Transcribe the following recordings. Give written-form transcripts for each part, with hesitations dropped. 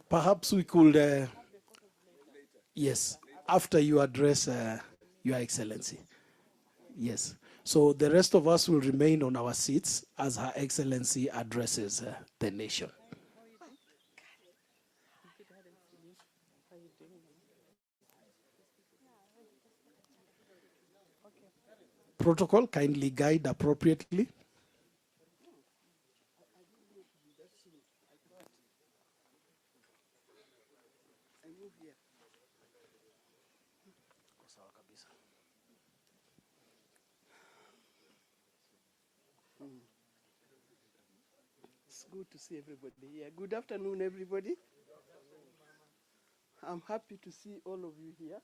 Perhaps we could, yes, after you address Your Excellency. Yes. So the rest of us will remain on our seats as Her Excellency addresses the nation. Protocol, kindly guide appropriately. It's good to see everybody here. Good afternoon, everybody. I'm happy to see all of you here.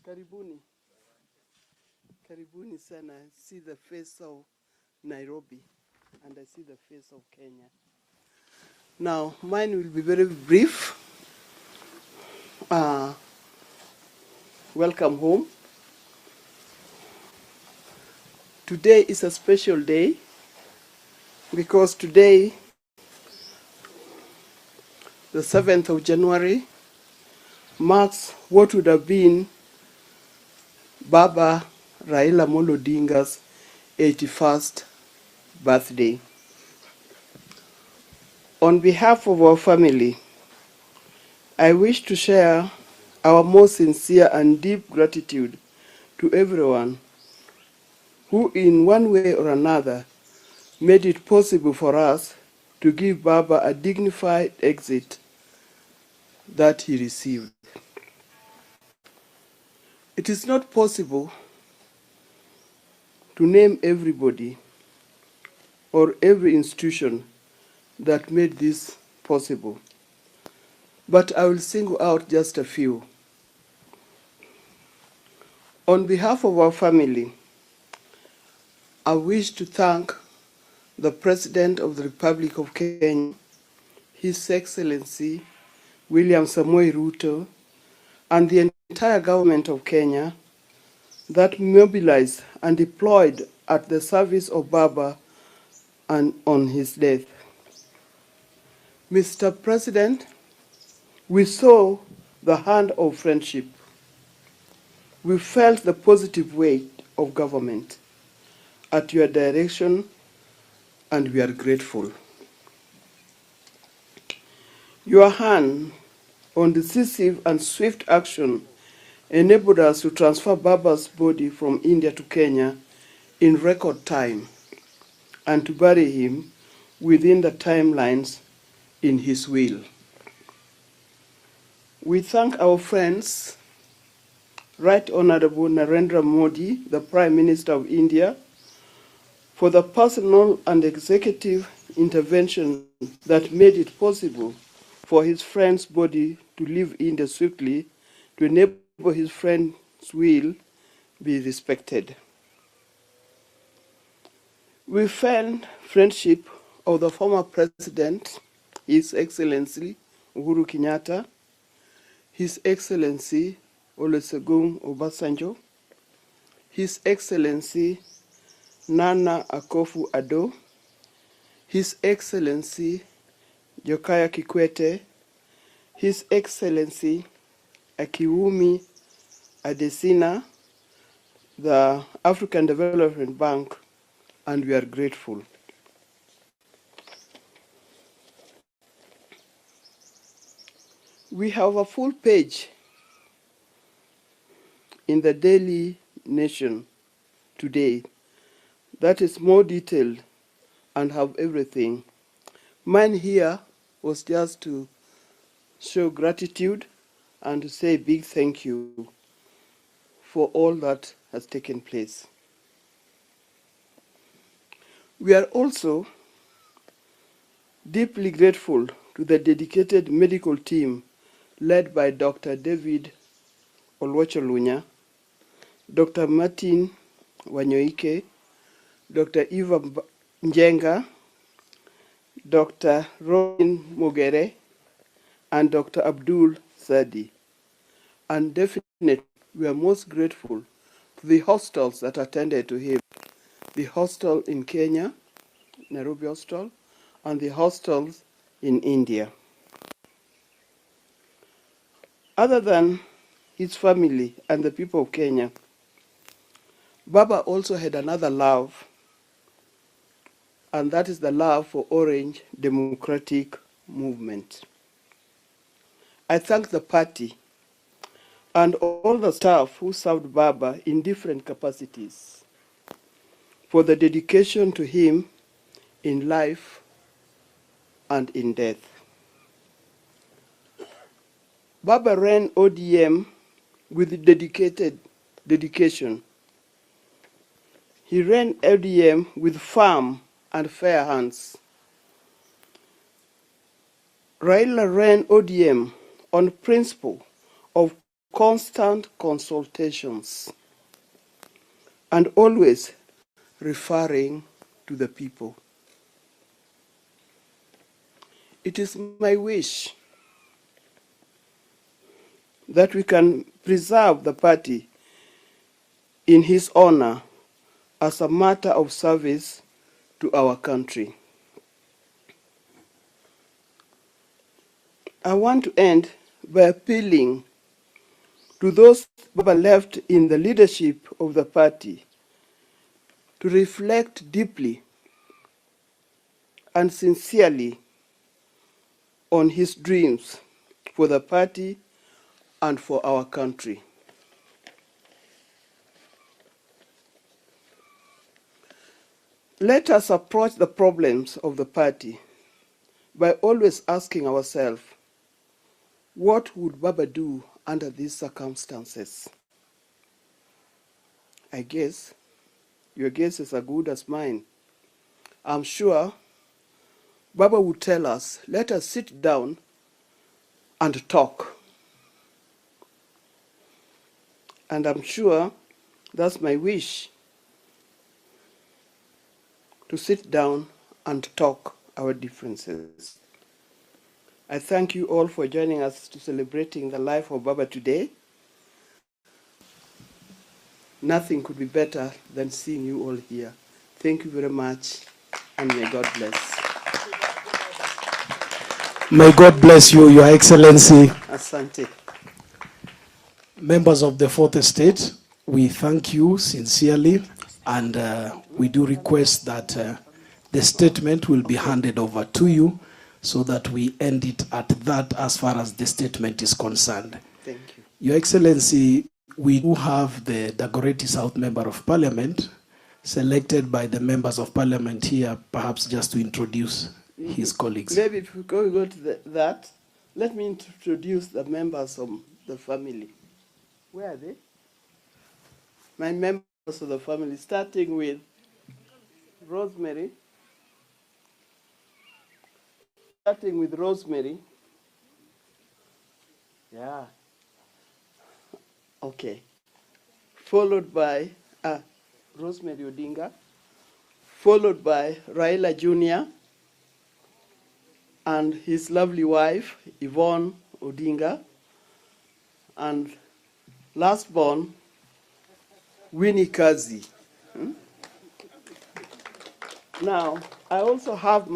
Karibuni. Karibuni sana. I see the face of Nairobi and I see the face of Kenya. Now, mine will be very brief. Welcome home. Today is a special day because today, the 7th of January, marks what would have been Baba Raila Odinga's 81st birthday. On behalf of our family, I wish to share our most sincere and deep gratitude to everyone who in one way or another made it possible for us to give Baba a dignified exit that he received. It is not possible to name everybody or every institution that made this possible, but I will single out just a few. On behalf of our family, I wish to thank the President of the Republic of Kenya, His Excellency William Samoei Ruto, and the entire government of Kenya that mobilized and deployed at the service of Baba and on his death. Mr. President, we saw the hand of friendship. We felt the positive weight of government at your direction, and we are grateful. Your hand on decisive and swift action enabled us to transfer Baba's body from India to Kenya in record time and to bury him within the timelines in his will. We thank our friends, Right Honorable Narendra Modi, the Prime Minister of India, for the personal and executive intervention that made it possible for his friend's body to leave India swiftly to enable his friend's will be respected. We felt friendship of the former President, His Excellency Uhuru Kenyatta, His Excellency Olusegun Obasanjo, His Excellency Nana Akufo-Addo, His Excellency Jakaya Kikwete, His Excellency Akiwumi Adesina, the African Development Bank, and we are grateful. We have a full page in the Daily Nation today that is more detailed and have everything. Mine here was just to show gratitude and to say a big thank you for all that has taken place. We are also deeply grateful to the dedicated medical team led by Dr. David Olwacholunya, Dr. Martin Wanyoike, Dr. Eva Njenga, Dr. Robin Mugere, and Dr. Abdul Sadi. And definitely, we are most grateful to the hostels that attended to him. The hostel in Kenya, Nairobi Hostel, and the hostels in India. Other than his family and the people of Kenya, Baba also had another love, and that is the love for Orange Democratic Movement. I thank the party and all the staff who served Baba in different capacities for the dedication to him in life and in death. Baba ran ODM with dedication. He ran ODM with firm and fair hands. RAILA ran ODM on principle of constant consultations and always referring to the people. It is my wish that we can preserve the party in his honor as a matter of service to our country. I want to end by appealing to those Baba left in the leadership of the party to reflect deeply and sincerely on his dreams for the party and for our country. Let us approach the problems of the party by always asking ourselves, what would Baba do under these circumstances? I guess your guess is as good as mine. I'm sure Baba would tell us, let us sit down and talk. And I'm sure that's my wish, to sit down and talk our differences. I thank you all for joining us to celebrating the life of Baba today. Nothing could be better than seeing you all here. Thank you very much, and may God bless. May God bless you, Your Excellency. Asante. Members of the Fourth Estate, we thank you sincerely, and we do request that the statement will be handed over to you so that we end it at that as far as the statement is concerned. Thank you. Your Excellency, we do have the Dagoretti South Member of Parliament selected by the members of Parliament here, perhaps just to introduce his colleagues. Maybe if we go to that, let me introduce the members of the family. Where are they? My members of the family, starting with Rosemary. Yeah. Okay. Followed by Rosemary Odinga, followed by Raila Jr. and his lovely wife, Yvonne Odinga, and last born, Winnie Kazi. Now, I also have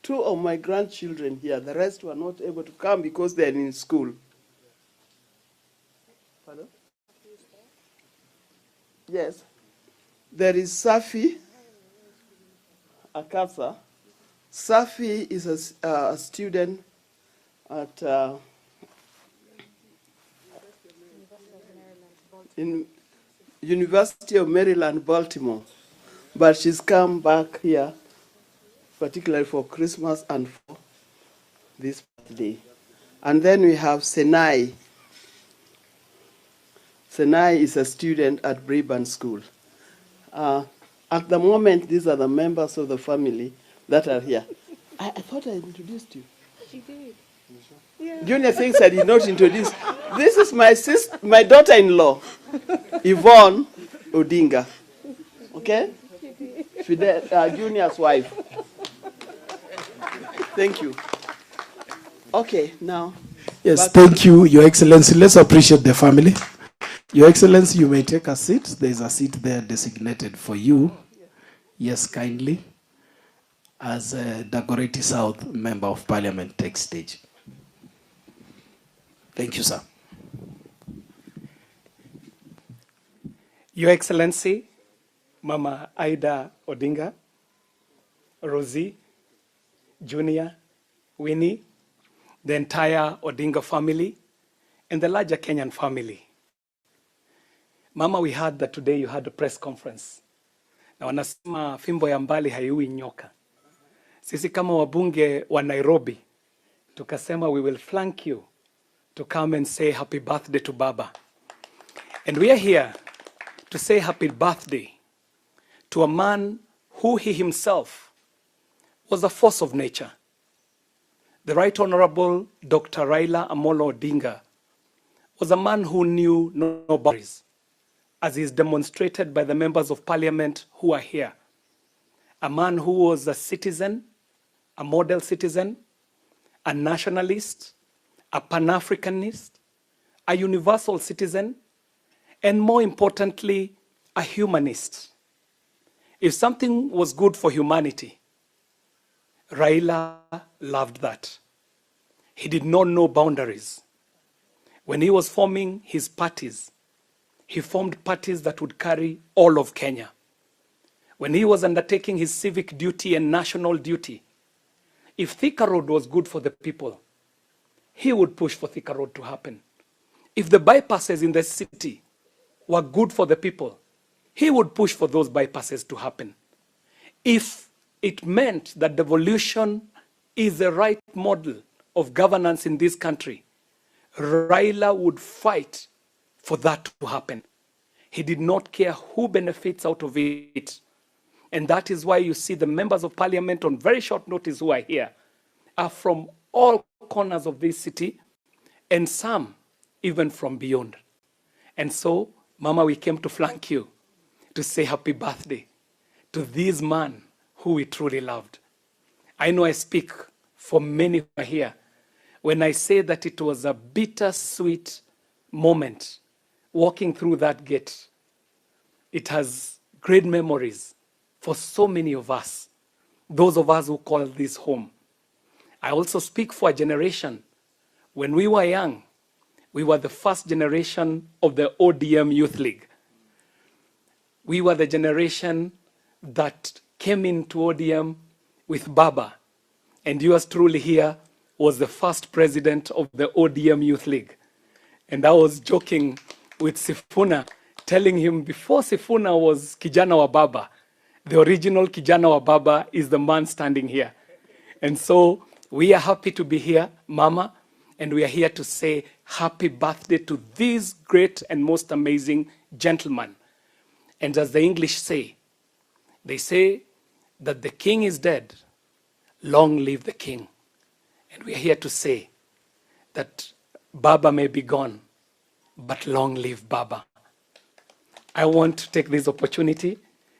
two of my grandchildren here. The rest were not able to come because they're in school. Pardon? Yes. There is Safi Akasa. Safi is a student at in University of Maryland, Baltimore. But she's come back here, particularly for Christmas and for this birthday. And then we have Senai. Senai is a student at Braeburn School. At the moment, these are the members of the family that are here. I thought I introduced you. She did. Junior thinks I did not introduce. This is my daughter-in-law, Yvonne Odinga. Okay? Junior's wife. Thank you. Okay, now. Yes, thank you, Your Excellency. Let's appreciate the family. Your Excellency, you may take a seat. There is a seat there designated for you. Yes, kindly. As Dagoretti South Member of Parliament takes stage. Thank you, sir. Your Excellency, Mama Ida Odinga, Rosie, Junior, Winnie, the entire Odinga family, and the larger Kenyan family. Mama, we heard that today you had a press conference. Na wanasema fimbo ya mbali haiui nyoka. Sisi kama wabunge wa Nairobi, tukasema we will flank you to come and say happy birthday to Baba. And we are here to say happy birthday to a man who he himself was a force of nature. The Right Honorable Dr. Raila Odinga was a man who knew no boundaries, as is demonstrated by the members of parliament who are here. A man who was a citizen, a model citizen, a nationalist, a Pan-Africanist, a universal citizen, and more importantly, a humanist. If something was good for humanity, Raila loved that. He did not know boundaries. When he was forming his parties, he formed parties that would carry all of Kenya. When he was undertaking his civic duty and national duty, if Thika Road was good for the people, he would push for Thika Road to happen. If the bypasses in the city were good for the people, he would push for those bypasses to happen. If it meant that devolution is the right model of governance in this country, Raila would fight for that to happen. He did not care who benefits out of it. And that is why you see the members of parliament on very short notice who are here are from all corners of this city, and some even from beyond. And so, Mama, we came to flank you to say happy birthday to this man who we truly loved. I know I speak for many who are here when I say that it was a bittersweet moment walking through that gate. It has great memories for so many of us, those of us who call this home. I also speak for a generation. When we were young, we were the first generation of the ODM Youth League. We were the generation that came into ODM with Baba. And yours truly here was the first president of the ODM Youth League. And I was joking with Sifuna, telling him before Sifuna was Kijana wa Baba, the original Kijana wa Baba is the man standing here. And so we are happy to be here, Mama, and we are here to say happy birthday to this great and most amazing gentleman. And as the English say, they say that the king is dead, long live the king. And we are here to say that Baba may be gone, but long live Baba. I want to take this opportunity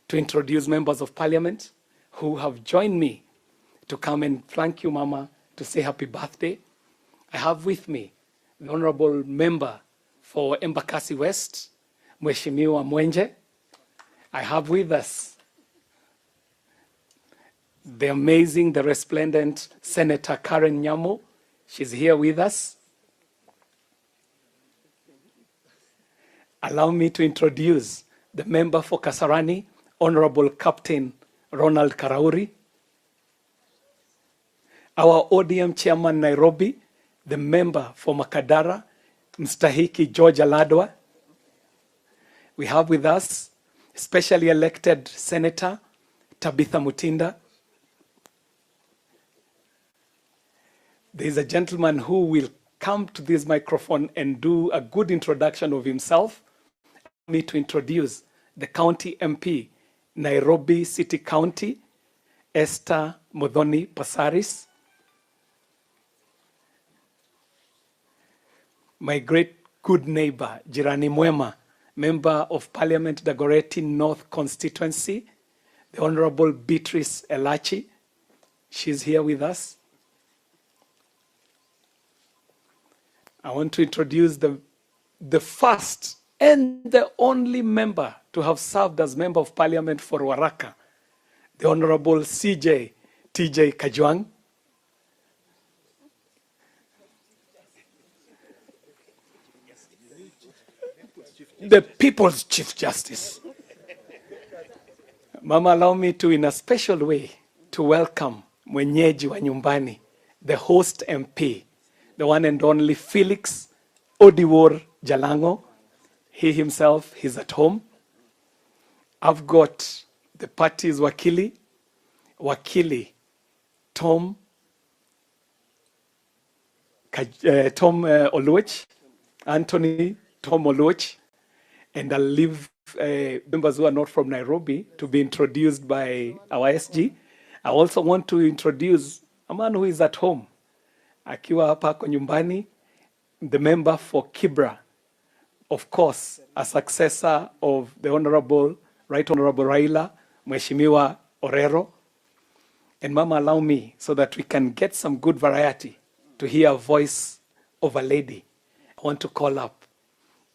to introduce members of parliament who have joined me to come and thank you, Mama, to say happy birthday. I have with me the Honorable Member for Embakasi West, Mheshimiwa Mwenje. I have with us the amazing, the resplendent Senator Karen Nyamo. She's here with us. Allow me to introduce the member for Kasarani, Honorable Captain Ronald Karauri. Our ODM Chairman Nairobi, the member for Makadara, Mstahiki George Aladwa. We have with us specially elected Senator Tabitha Mutinda. There is a gentleman who will come to this microphone and do a good introduction of himself, me to introduce the county MP, Nairobi City County, Esther Modhoni Pasaris. My great good neighbor, Jirani Mwema, Member of Parliament, Dagoretti North Constituency, the Honorable Beatrice Elachi. She's here with us. I want to introduce the first and the only member to have served as Member of Parliament for Waraka, the Honorable CJ TJ Kajwang. The People's Chief Justice. Mama, allow me to, in a special way, to welcome mwenyeji wa nyumbani, the host MP, the one and only Felix Odiwor Jalango. He himself, he's at home. I've got the party's wakili Tom Oluoch, Anthony Tom Oluoch, and I'll leave members who are not from Nairobi to be introduced by our SG. I also want to introduce a man who is at home, akiwa hapa kwa nyumbani, the member for Kibra, of course, a successor of the Right Honorable Raila, Mheshimiwa Orero. And Mama, allow me, so that we can get some good variety, to hear a voice of a lady. I want to call up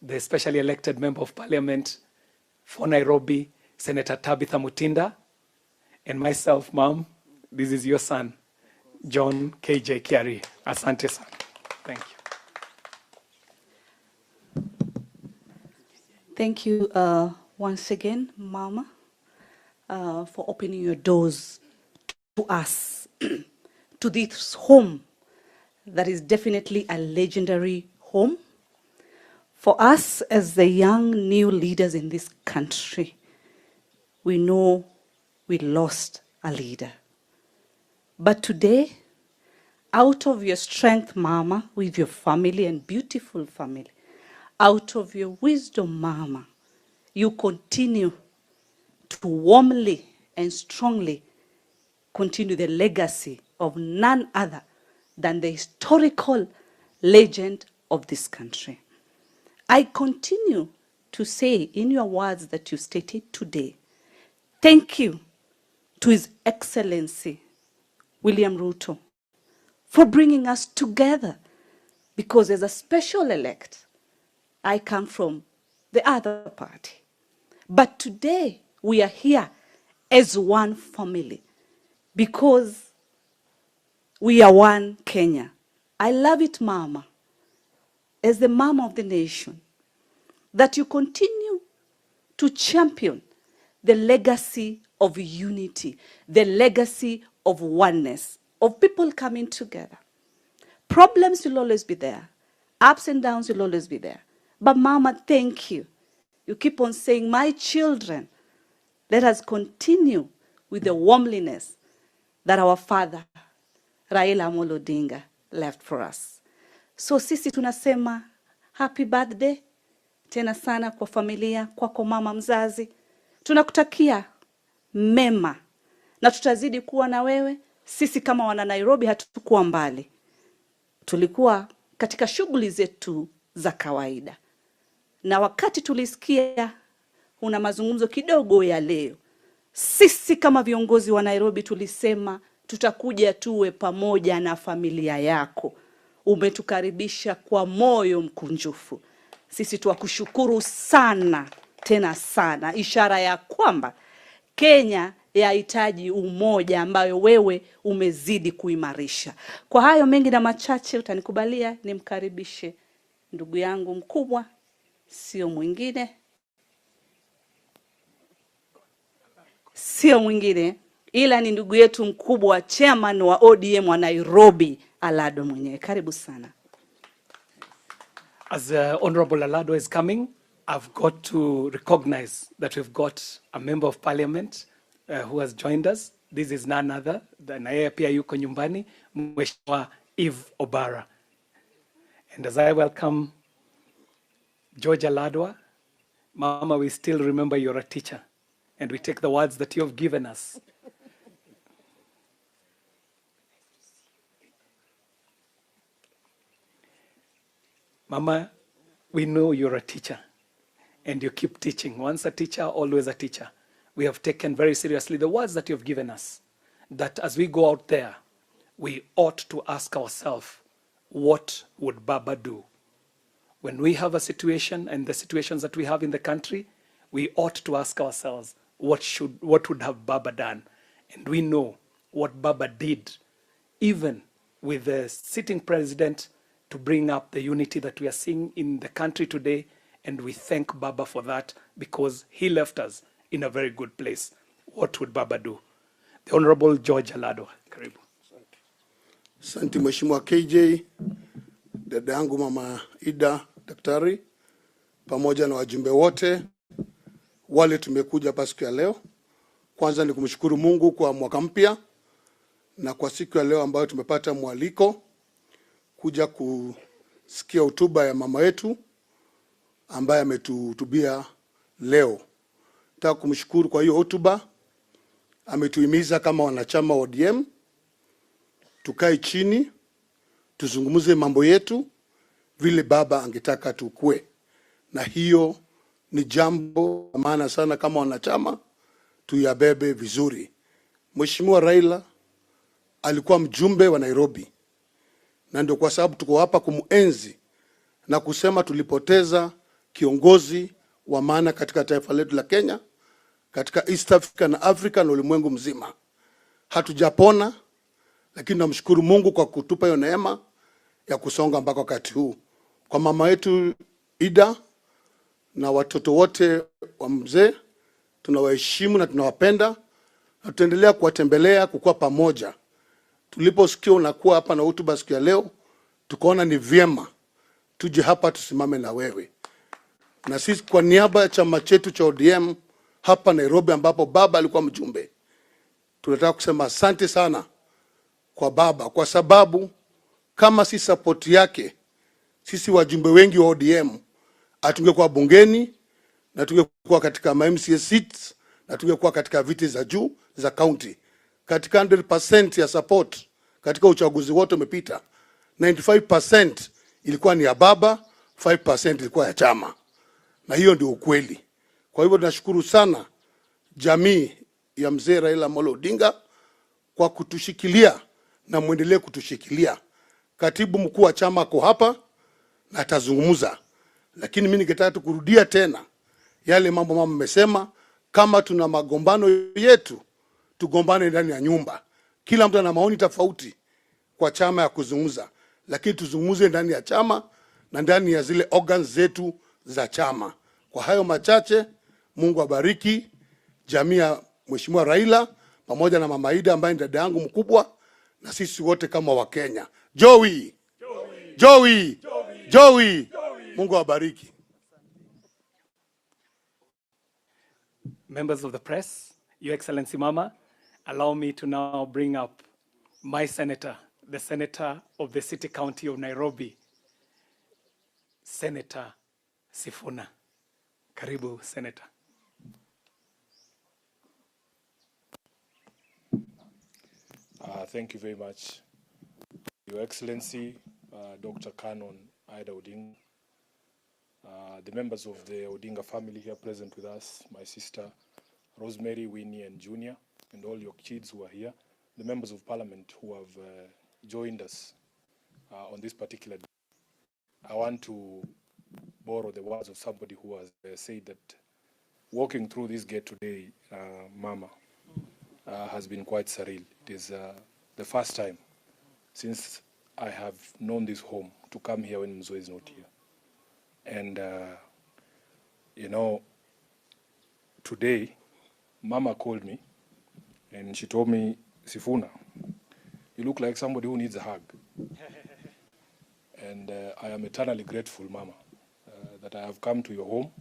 the specially elected Member of Parliament for Nairobi, Senator Tabitha Mutinda, and myself, Mom, this is your son, John KJ Kiari. Asante sana. Thank you. Thank you once again, Mama, for opening your doors to us, to this home that is definitely a legendary home. For us as the young new leaders in this country, we know we lost a leader. But today, out of your strength, Mama, with your family and beautiful family, out of your wisdom, Mama, you continue to warmly and strongly continue the legacy of none other than the historical legend of this country. I continue to say in your words that you stated today, thank you to His Excellency William Ruto for bringing us together, because as a special elect, I come from the other party. But today we are here as one family because we are one Kenya. I love it, Mama, as the mama of the nation, that you continue to champion the legacy of unity, the legacy of oneness, of people coming together. Problems will always be there. Ups and downs will always be there. But Mama, thank you. You keep on saying, my children, let us continue with the warmliness that our father, Raila Odinga, left for us. So sisi tunasema happy birthday tena sana kwa familia, kwako mama mzazi. Tunakutakia mema na tutazidi kuwa na wewe. Sisi kama wana Nairobi hatukuwa mbali. Tulikuwa katika shughuli zetu za kawaida. Na wakati tulisikia una mazungumzo kidogo ya leo, sisi kama viongozi wa Nairobi tulisema tutakuja tuwe pamoja na familia yako. Umetukaribisha kwa moyo mkunjufu. Sisi tuwakushukuru sana, tena sana. Ishara ya kwamba Kenya yahitaji umoja ambayo wewe umezidi kuimarisha. Kwa hayo mengi na machache, utanikubalia nimkaribishe ndugu yangu mkubwa, sio mwingine ila ni ndugu yetu mkubwa, chairman wa ODM wa Nairobi, Alado mwenyewe. Karibu sana. As Honorable Alado is coming, I've got to recognize that we've got a member of parliament who has joined us. This is none other than yeye pia yuko nyumbani, Mheshimiwa Eve Obara. And as I welcome Georgia Ladwa, Mama, we still remember you're a teacher, and we take the words that you have given us. Mama, we know you're a teacher, and you keep teaching. Once a teacher, always a teacher. We have taken very seriously the words that you've given us, that as we go out there, we ought to ask ourselves, what would Baba do? When we have a situation, and the situations that we have in the country, we ought to ask ourselves, what would have Baba done? And we know what Baba did, even with the sitting president, to bring up the unity that we are seeing in the country today. And we thank Baba for that, because he left us in a very good place. What would Baba do? The Honorable George Alado. Karibu. Asante Mheshimiwa KJ, dada yangu Mama Ida daktari, pamoja na wajumbe wote wale tumekuja hapa siku ya leo. Kwanza ni kumshukuru Mungu kwa mwaka mpya na kwa siku ya leo ambayo tumepata mwaliko kuja kusikia hotuba ya mama yetu ambaye ametuhutubia leo. Nataka kumshukuru kwa hiyo hotuba. Ametuhimiza kama wanachama wa ODM tukae chini, tuzungumze mambo yetu vile baba angetaka tukue. Na hiyo ni jambo la maana sana kama wanachama tuyabebe vizuri. Mheshimiwa Raila alikuwa mjumbe wa Nairobi, na ndio kwa sababu tuko hapa kumuenzi na kusema tulipoteza kiongozi wa maana katika taifa letu la Kenya, katika East Africa na Africa na ulimwengu mzima. Hatujapona, lakini namshukuru Mungu kwa kutupa hiyo neema ya kusonga mpaka wakati huu. Kwa mama yetu Ida na watoto wote wa mzee, tunawaheshimu na tunawapenda, na tutaendelea kuwatembelea, kukua pamoja. Tuliposikia unakuwa hapa na hotuba siku ya leo, tukaona ni vyema tuje hapa tusimame na wewe. Na sisi kwa niaba ya chama chetu cha ODM hapa Nairobi, ambapo baba alikuwa mjumbe, tunataka kusema asante sana kwa baba, kwa sababu kama si support yake, sisi wajumbe wengi wa ODM hatungekuwa bungeni, na tungekuwa katika MCA seats, na tungekuwa katika viti za juu za county. Katika 100% ya support katika uchaguzi wote umepita, 95% ilikuwa ni ya baba, 5% ilikuwa ya chama. Na hiyo ndio ukweli. Kwa hivyo tunashukuru sana jamii ya mzee Raila Odinga kwa kutushikilia na muendelee kutushikilia. Katibu mkuu wa chama ako hapa na atazungumza, lakini mimi ningetaka kurudia tena yale mambo mama amesema. Kama tuna magombano yetu, tugombane ndani ya nyumba. Kila mtu ana maoni tofauti kwa chama ya kuzungumza, lakini tuzungumze ndani ya chama na ndani ya zile organs zetu za chama. Kwa hayo machache, Mungu abariki jamii ya Mheshimiwa Raila pamoja na Mama Ida ambaye ni dada yangu mkubwa, na sisi wote kama Wakenya. Joey. Joey. Joey. Mungu abariki. Members of the press, Your Excellency Mama, allow me to now bring up my senator, the senator of the City County of Nairobi, Senator Sifuna. Karibu, Senator. Thank you very much, Your Excellency, Dr. Canon Ida Odinga, the members of the Odinga family here present with us, my sister Rosemary, Winnie, and Junior, and all your kids who are here, the members of parliament who have joined us on this particular day. I want to borrow the words of somebody who has said that walking through this gate today, Mama, has been quite surreal. It is the first time since I have known this home to come here when Mzo is not here. And, you know, today, Mama called me and she told me, Sifuna, you look like somebody who needs a hug. And I am eternally grateful, Mama, that I have come to your home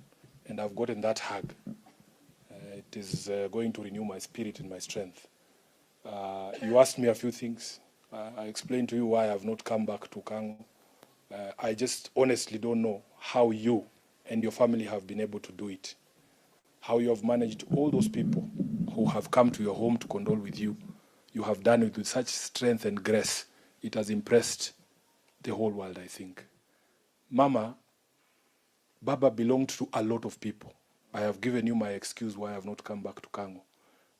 and I've gotten that hug. It is going to renew my spirit and my strength. You asked me a few things. I explained to you why I have not come back to Kango. I just honestly don't know how you and your family have been able to do it. How you have managed all those people who have come to your home to condole with you. You have done it with such strength and grace. It has impressed the whole world, I think. Mama, Baba belonged to a lot of people. I have given you my excuse why I have not come back to Kango.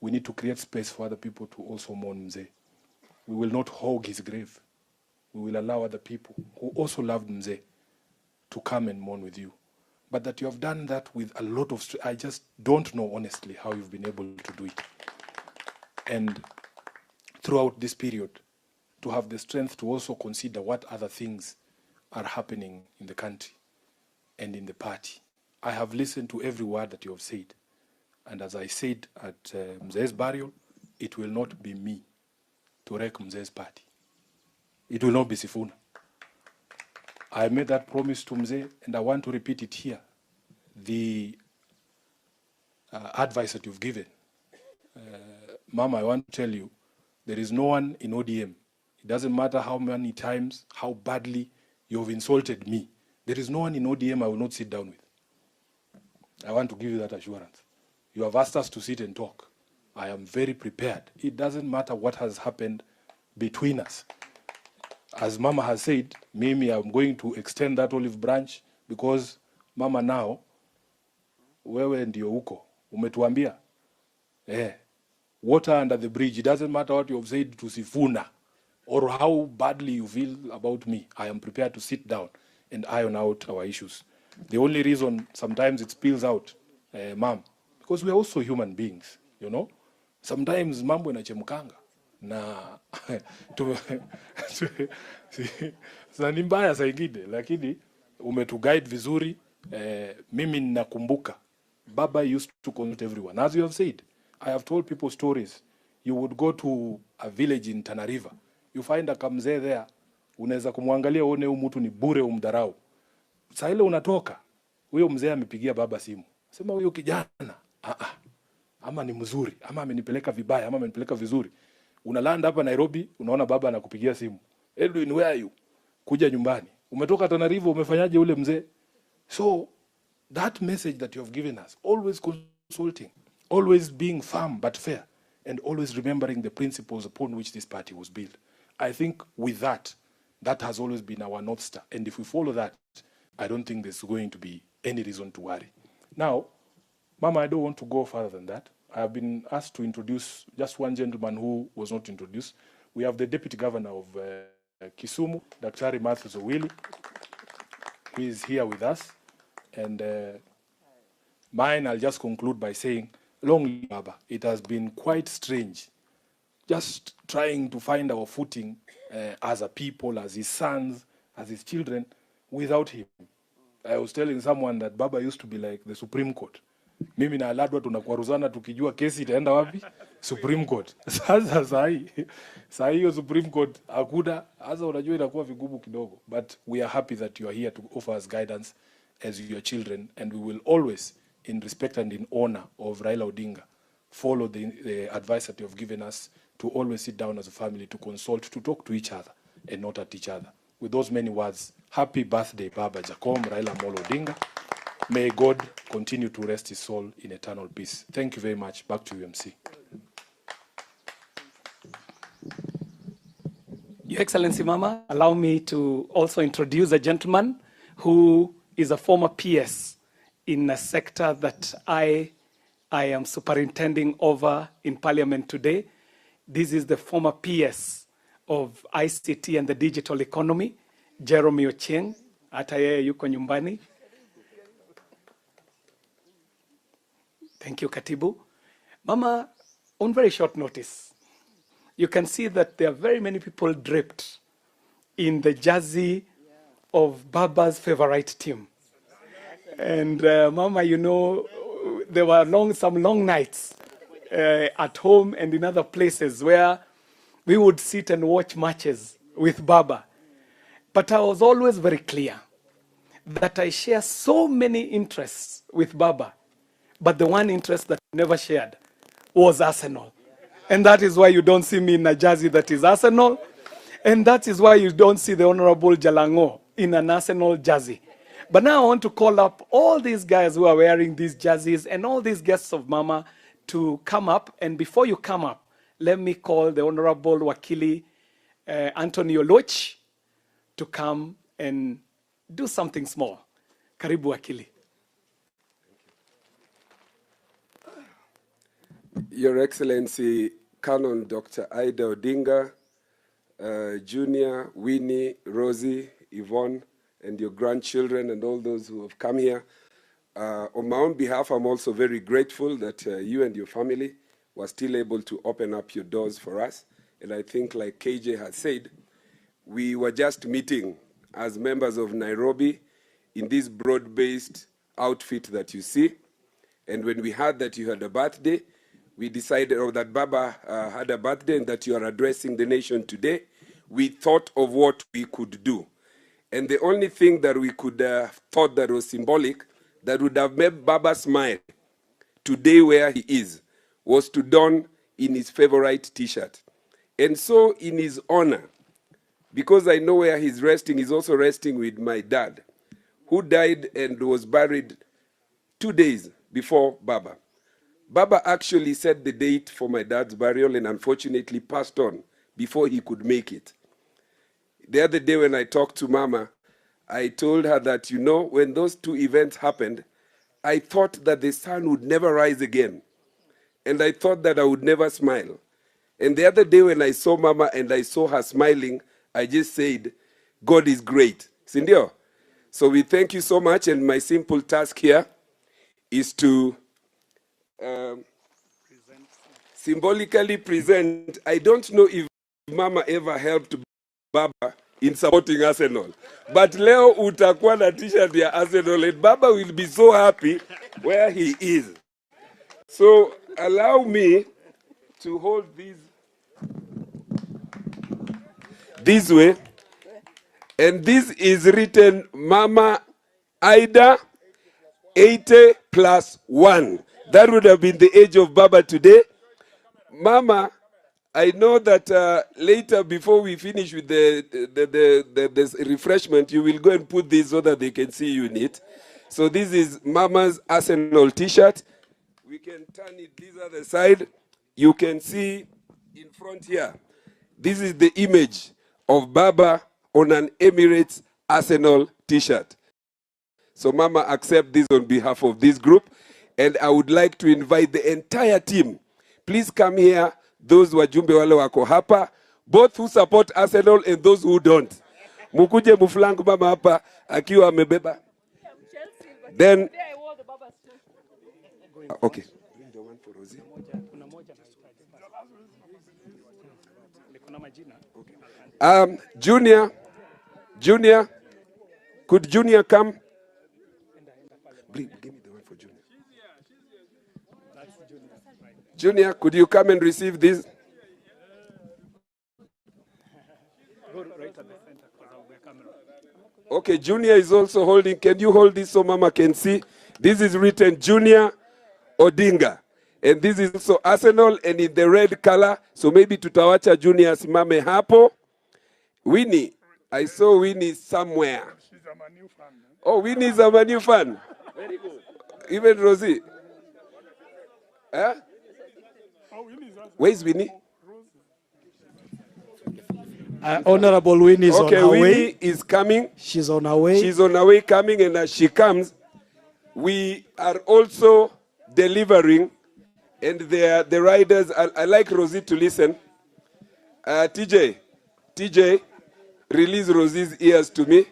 We need to create space for other people to also mourn Mzee. We will not hog his grave. We will allow other people who also loved Mzee to come and mourn with you. But that you have done that with a lot of I just don't know honestly how you've been able to do it. And throughout this period, to have the strength to also consider what other things are happening in the country and in the party. I have listened to every word that you have said. And as I said at Mzee's burial, it will not be me to wreck Mzee's party. It will not be Sifuna. I made that promise to Mzee, and I want to repeat it here. The advice that you've given. Mama, I want to tell you, there is no one in ODM. It doesn't matter how many times, how badly you've insulted me. There is no one in ODM I will not sit down with. I want to give you that assurance. You have asked us to sit and talk. I am very prepared. It doesn't matter what has happened between us. As Mama has said, Mimi, I'm going to extend that olive branch because Mama now, wewe ndio huko, umetuambia. Water under the bridge. It doesn't matter what you have said to Sifuna or how badly you feel about me. I am prepared to sit down and iron out our issues. The only reason sometimes it spills out, Mom, because we are also human beings, you know. Sometimes mambo inachemkanga na ni mbaya saa ingine, lakini umetuguide vizuri. Mimi ninakumbuka Baba used to consult everyone. As you have said, I have told people stories. You would go to a village in Tana River. You find a kamzee there. Unaweza kumwangalia uone huyu mtu ni bure umdharau. Saa ile unatoka, huyo mzee amepigia Baba simu. Sema huyo kijana, ama ni mzuri, ama amenipeleka vibaya, ama amenipeleka vizuri. Unalanda hapa Nairobi, unaona Baba anakupigia simu. Edwin, where are you? Kuja nyumbani. Umetoka Tana River, umefanyaje ule mzee? So, that message that you have given us, always consulting, always being firm but fair, and always remembering the principles upon which this party was built. I think with that, that has always been our North Star. And if we follow that, I don't think there's going to be any reason to worry. Now, Mama, I don't want to go further than that. I have been asked to introduce just one gentleman who was not introduced. We have the Deputy Governor of Kisumu, Dr. Matthews Owili. He is here with us. And mine, I'll just conclude by saying, long live Baba. It has been quite strange just trying to find our footing as a people, as his sons, as his children, without him. I was telling someone that Baba used to be like the Supreme Court. Mimi na Aladwa tunakwaruzana tukijua kesi itaenda wapi? Supreme Court. Sasa saa hiyo Supreme Court hakuda, sasa unajua inakuwa vigumu kidogo. But we are happy that you are here to offer us guidance as your children, and we will always, in respect and in honor of Raila Odinga, follow the advice that you have given us to always sit down as a family, to consult, to talk to each other, and not at each other. With those many words, happy birthday, Baba Jacom Raila Molo Odinga. May God continue to rest his soul in eternal peace. Thank you very much. Back to you, MC. Your Excellency, Mama, allow me to also introduce a gentleman who is a former PS in a sector that I am superintending over in Parliament today. This is the former PS of ICT and the digital economy, Jeremy Ochieng. Hata yeye yuko nyumbani. Thank you, Katibu. Mama, on very short notice, you can see that there are very many people draped in the jersey of Baba's favorite team. And Mama, you know, there were some long nights at home and in other places where we would sit and watch matches with Baba. But I was always very clear that I share so many interests with Baba, but the one interest that I never shared was Arsenal. And that is why you don't see me in a jersey that is Arsenal. And that is why you don't see the Honorable Jalango in an Arsenal jersey. But now I want to call up all these guys who are wearing these jerseys and all these guests of Mama to come up. And before you come up, let me call the Honorable Wakili Anthony Oloch to come and do something small. Karibu Wakili. Your Excellency, Canon Dr. Ida Odinga, Junior, Winnie, Rosie, Yvonne, and your grandchildren and all those who have come here. On my own behalf, I'm also very grateful that you and your family were still able to open up your doors for us. And I think, like KJ has said, we were just meeting as members of Nairobi in this broad-based outfit that you see. And when we heard that you had a birthday, we decided, or that Baba had a birthday and that you are addressing the nation today, we thought of what we could do. And the only thing that we could thought that was symbolic, that would have made Baba smile today where he is, was to don in his favorite T-shirt. And so in his honor, because I know where he's resting, he's also resting with my dad, who died and was buried 2 days before Baba. Baba actually set the date for my dad's burial and unfortunately passed on before he could make it. The other day when I talked to Mama, I told her that, you know, when those two events happened, I thought that the sun would never rise again. And I thought that I would never smile. And the other day when I saw Mama and I saw her smiling, I just said, God is great. Sindio? So we thank you so much, and my simple task here is to symbolically present. I don't know if Mama ever helped Baba in supporting Arsenal, but leo utakuwa na t-shirt ya Arsenal and Baba will be so happy where he is. So allow me to hold this way, and this is written Mama Ida 80 plus 1. That would have been the age of Baba today. Mama, I know that later, before we finish with the refreshment, you will go and put this so that they can see you in it. So this is Mama's Arsenal T-shirt. We can turn it this other side. You can see in front here. This is the image of Baba on an Emirates Arsenal T-shirt. So Mama, accept this on behalf of this group. And I would like to invite the entire team. Please come here, those wajumbe wale wako hapa, both who support Arsenal and those who don't. Mukuje muflangu Mama hapa, akiwa amebeba. Then, okay. Bring the one for Rosie. Junior, could Junior come? Give me the one for Junior. Junior, could you come and receive this? Okay, Junior is also holding. Can you hold this so Mama can see? This is written Junior Odinga. And this is also Arsenal and in the red color. So maybe tutawacha Junior simame hapo. Winnie, I saw Winnie somewhere. She's a Manu fan. Oh, Winnie is a Manu fan. Very good. Even Rosie. Huh? Where's Winnie? Honorable Winnie is on her Winnie way. Is coming. She's on her way. She's on her way coming, and as she comes, we are also delivering, and the riders, I like Rosie to listen. TJ, release Rosie's ears to me.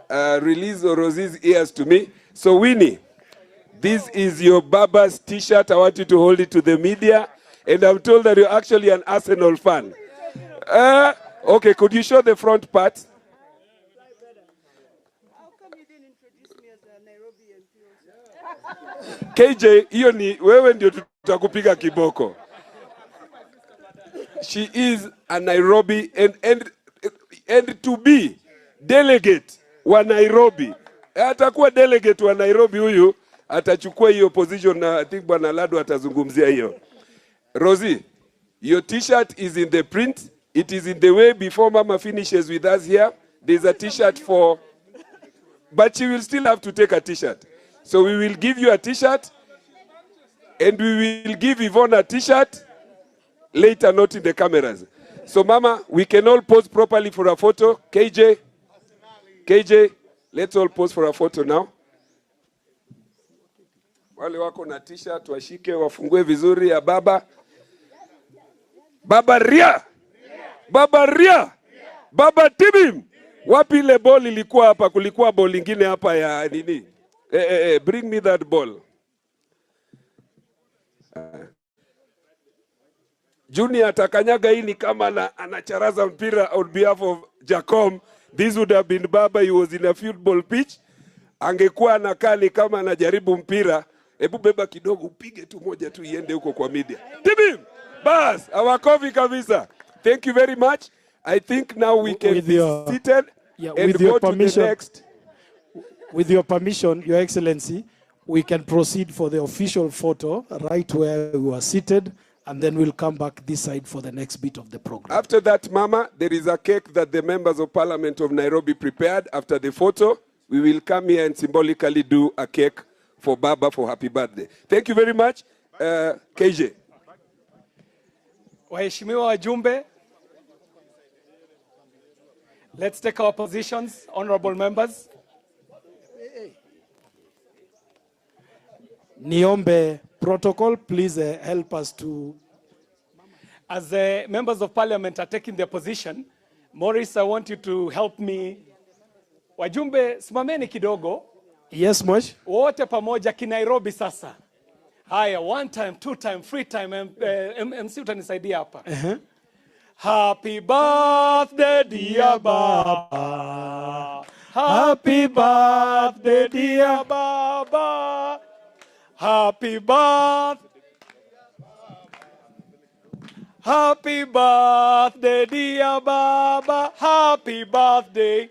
Release Rosie's ears to me. So Winnie, this is your Baba's T-shirt. I want you to hold it to the media. And I'm told that you're actually an Arsenal fan. Okay, could you show the front part? How come you didn't introduce me as a Nairobi MP? KJ, hiyo ni wewe ndio tutakupiga kiboko. She is a Nairobi and to be delegate wa Nairobi. Atakuwa delegate wa Nairobi huyu, atachukua hiyo position na I think Bwana Lado atazungumzia hiyo. Rosie, your T-shirt is in the print. It is in the way before Mama finishes with us here. There's a T-shirt for but she will still have to take a t-shirt. So we will give you a t-shirt, and we will give Yvonne a t-shirt later, not in the cameras. So Mama, we can all pose properly for a photo. KJ, let's all pose for a photo now. Wale wako na t-shirt washike, wafungue vizuri ya baba. Baba Ria! Baba Ria! Baba Tibim! Wapi ile ball ilikuwa hapa? Kulikuwa ball ingine hapa ya nini? Bring me that ball. Junior atakanyaga hii ni kama anacharaza mpira on behalf of Jacom. This would have been Baba, he was in a football pitch. Angekuwa anakaa ni kama anajaribu mpira. Hebu beba kidogo upige tu moja tu iende huko kwa media. Tibim! Bas, awakofi kabisa. Thank you very much. I think now we can be seated and go to the next. With your permission, Your Excellency, we can proceed for the official photo right where we are seated, and then we'll come back this side for the next bit of the program. After that, Mama, there is a cake that the members of Parliament of Nairobi prepared. After the photo, we will come here and symbolically do a cake for Baba for happy birthday. Thank you very much. KJ. Waheshimiwa wajumbe, let's take our positions, honorable members. Niombe protocol, please help us to... As the members of parliament are taking their position, Morris, I want you to help me. Wajumbe, simameni kidogo. Yes, Mosh. Wote pamoja kinairobi sasa. Haya, 1 time, 2 time, 3 time, MC utanisaidia hapa. Happy birthday, dear Baba. Happy birthday, dear Baba. Happy birthday. Happy birthday, dear Baba. Happy birthday.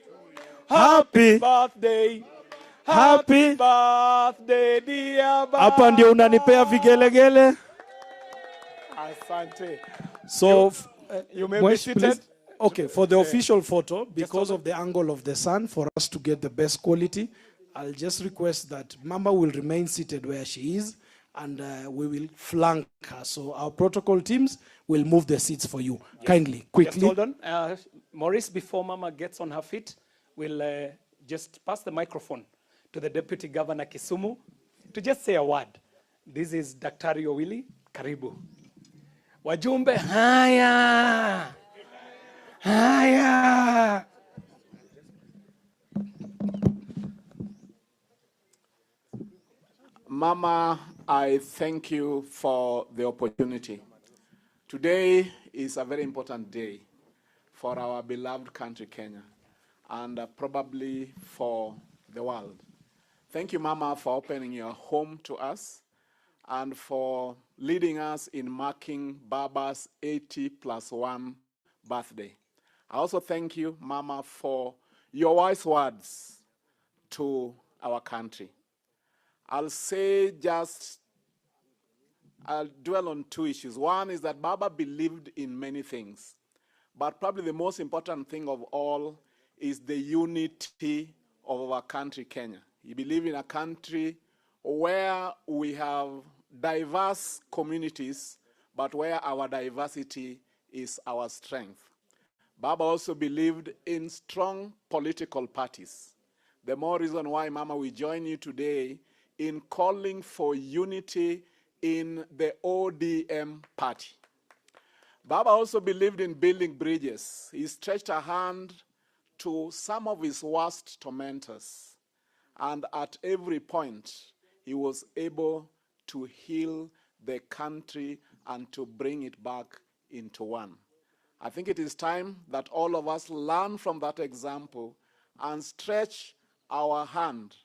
Happy birthday. Happy birthday, dear Baba. Hapa ndio unanipea vigelegele. Asante. So, you may be seated. Please. Okay, for the official photo, because of the angle of the sun, for us to get the best quality, I'll just request that Mama will remain seated where she is, and we will flank her. So our protocol teams will move the seats for you. Yes. Kindly, quickly. Just hold on. Maurice, before Mama gets on her feet, we'll just pass the microphone to the Deputy Governor Kisumu to just say a word. This is Daktari Owili. Karibu. Wajumbe, haya. Haya. Mama, I thank you for the opportunity. Today is a very important day for our beloved country, Kenya, and probably for the world. Thank you, Mama, for opening your home to us and for leading us in marking Baba's 80+1 birthday. I also thank you, Mama, for your wise words to our country. I'll dwell on 2 issues. One is that Baba believed in many things, but probably the most important thing of all is the unity of our country, Kenya. He believed in a country where we have diverse communities, but where our diversity is our strength. Baba also believed in strong political parties. The more reason why, Mama, we join you today in calling for unity in the ODM party. Baba also believed in building bridges. He stretched a hand to some of his worst tormentors, and at every point, he was able to heal the country and to bring it back into one. I think it is time that all of us learn from that example and stretch our hand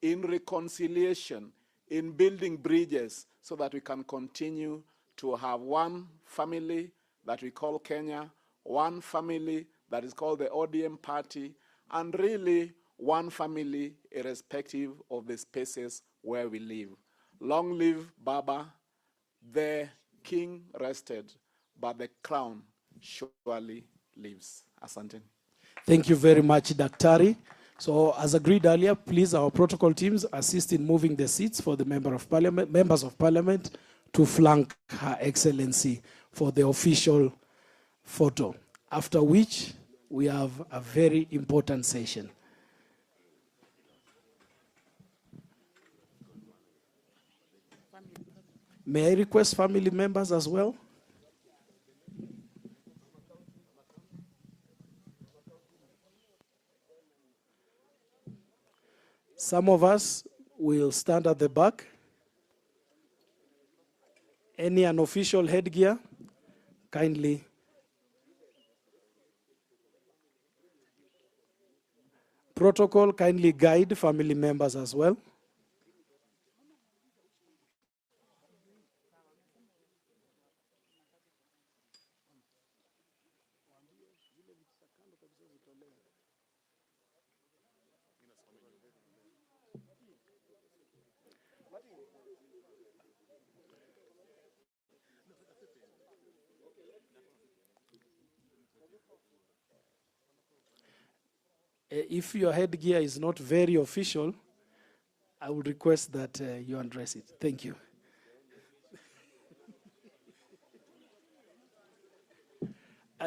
in reconciliation, in building bridges, so that we can continue to have one family that we call Kenya, one family that is called the ODM party, and really one family irrespective of the spaces where we live. Long live Baba. The king rested, but the crown surely lives. Asante. Thank you very much, Daktari. So as agreed earlier, please, our protocol teams assist in moving the seats for the members of parliament to flank Her Excellency for the official photo, after which we have a very important session. May I request family members as well? Some of us will stand at the back. Any unofficial headgear, kindly. Protocol, kindly guide family members as well. If your headgear is not very official, I would request that you undress it. Thank you.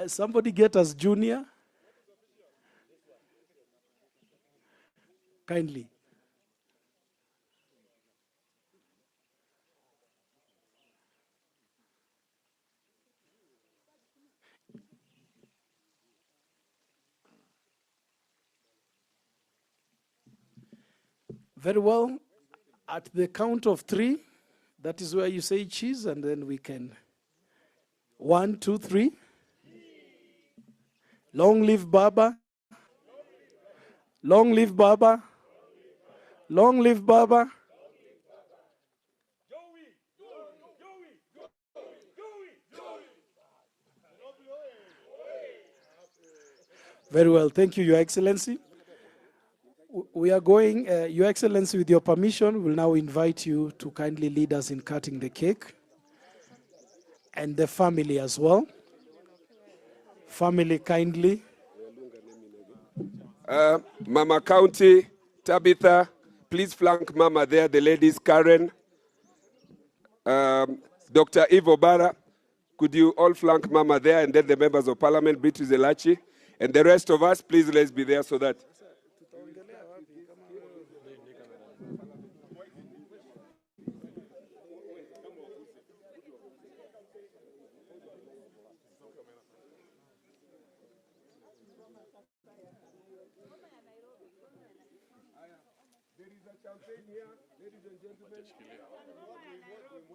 Somebody get us Junior. Kindly. Very well. At the count of 3, that is where you say cheese, and then we can. 1, 2, 3. Long live Baba. Long live Baba. Long live Baba. Very well. Thank you, Your Excellency. We are going, Your Excellency, with your permission, will now invite you to kindly lead us in cutting the cake. And the family as well. Family, kindly. Mama County, Tabitha, please flank Mama there, the ladies, Karen. Dr. Ivo Bara, could you all flank Mama there, and then the members of parliament, Beatrice Elachi, and the rest of us, please let's be there so that.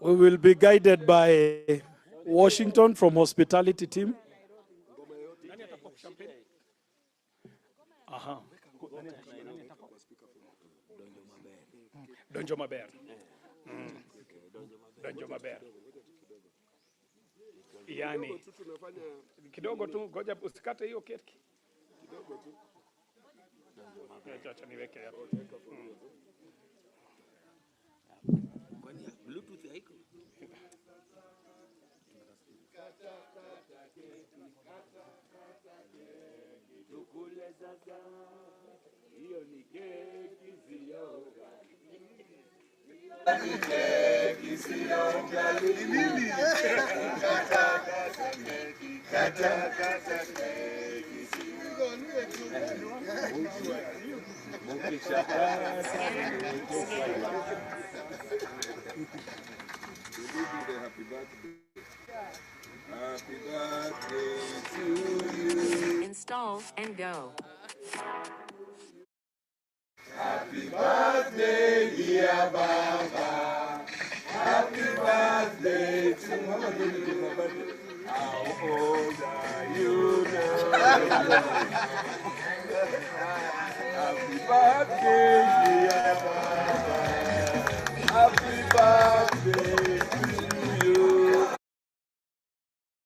We will be guided by Washington from hospitality team. Donjo maber. Donjo maber. Yani kidogo tu, ngoja usikate hiyo keki. Kidogo tu. Acha niweke hapo. Kwani Bluetooth haiko? Tukule sasa. Hiyo ni keki sio Happy birthday to you. Install and go. Happy birthday, dear Baba. Happy birthday to you. How old are you now? Happy birthday, dear Baba. Happy birthday to you.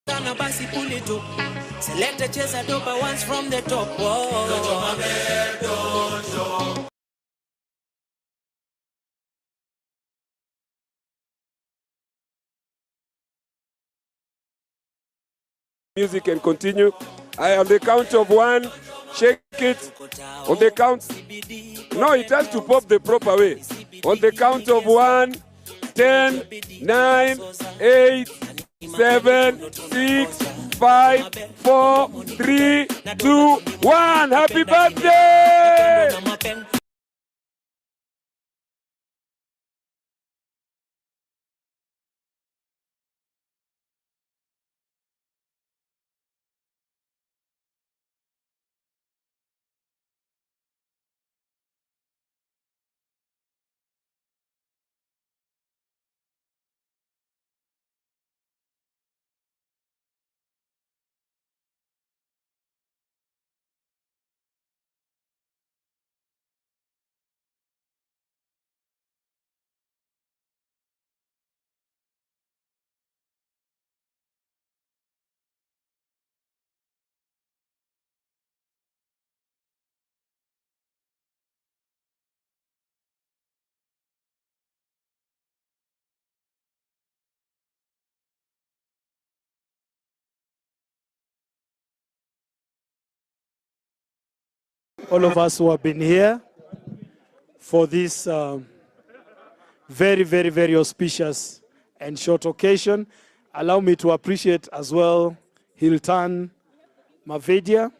Kana basi pull it up. Select the chesa dopa once from the top. Whoa. Dojo mabe, dojo. Music can continue. I have the count of 1, Shake it. On the count. No, it has to pop the proper way. On the count of 1, 10, 9, 8, 7, 6, 5, 4, 3, 2, 1. Happy birthday! All of us who have been here for this very, very, very auspicious and short occasion. Allow me to appreciate as well Hiltan Mavedia,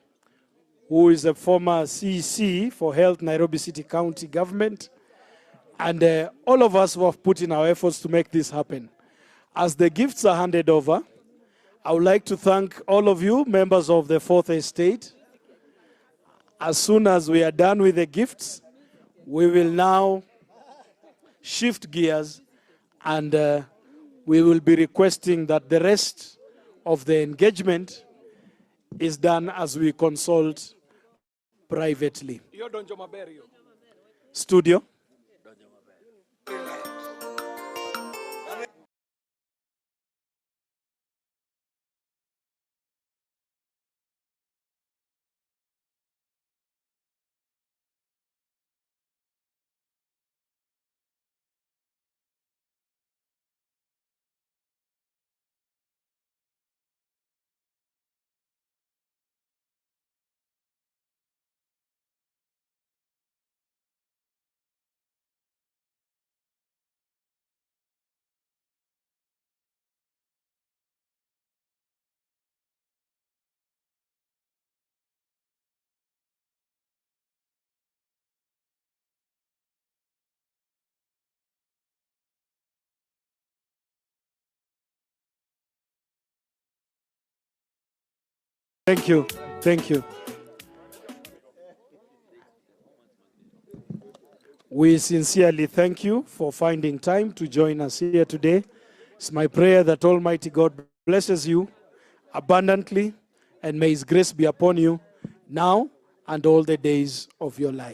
who is a former CEC for Health, Nairobi City County Government, and all of us who have put in our efforts to make this happen. As the gifts are handed over, I would like to thank all of you, members of the Fourth Estate. As soon as we are done with the gifts, we will now shift gears and we will be requesting that the rest of the engagement is done as we consult privately. Studio. Thank you. Thank you. We sincerely thank you for finding time to join us here today. It's my prayer that Almighty God blesses you abundantly and may His grace be upon you now and all the days of your lives.